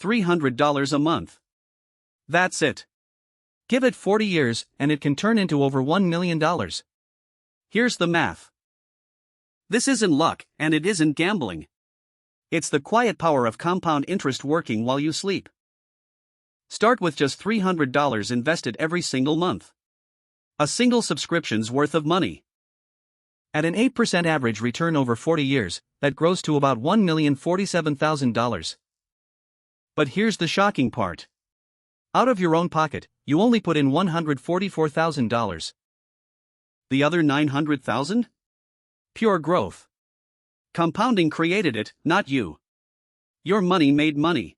$300 a month. That's it. Give it 40 years, and it can turn into over $1 million. Here's the math. This isn't luck, and it isn't gambling. It's the quiet power of compound interest working while you sleep. Start with just $300 invested every single month. A single subscription's worth of money. At an 8% average return over 40 years, that grows to about $1,047,000. But here's the shocking part. Out of your own pocket, you only put in $144,000. The other $900,000? Pure growth. Compounding created it, not you. Your money made money.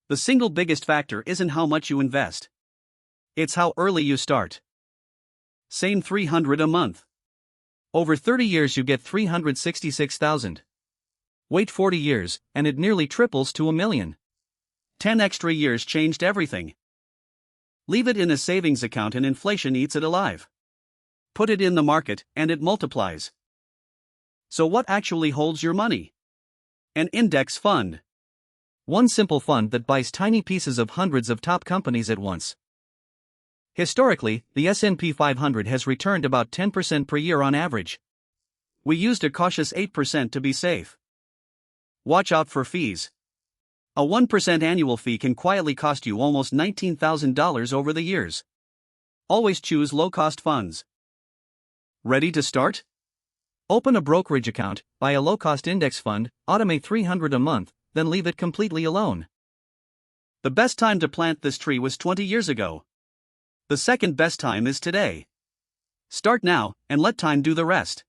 The single biggest factor isn't how much you invest. It's how early you start. Same $300 a month. Over 30 years you get $366,000. Wait 40 years, and it nearly triples to $1 million. 10 extra years changed everything. Leave it in a savings account and inflation eats it alive. Put it in the market, and it multiplies. So what actually holds your money? An index fund. One simple fund that buys tiny pieces of hundreds of top companies at once. Historically, the S&P 500 has returned about 10% per year on average. We used a cautious 8% to be safe. Watch out for fees. A 1% annual fee can quietly cost you almost $19,000 over the years. Always choose low-cost funds. Ready to start? Open a brokerage account, buy a low-cost index fund, automate $300 a month, then leave it completely alone. The best time to plant this tree was 20 years ago. The second best time is today. Start now, and let time do the rest.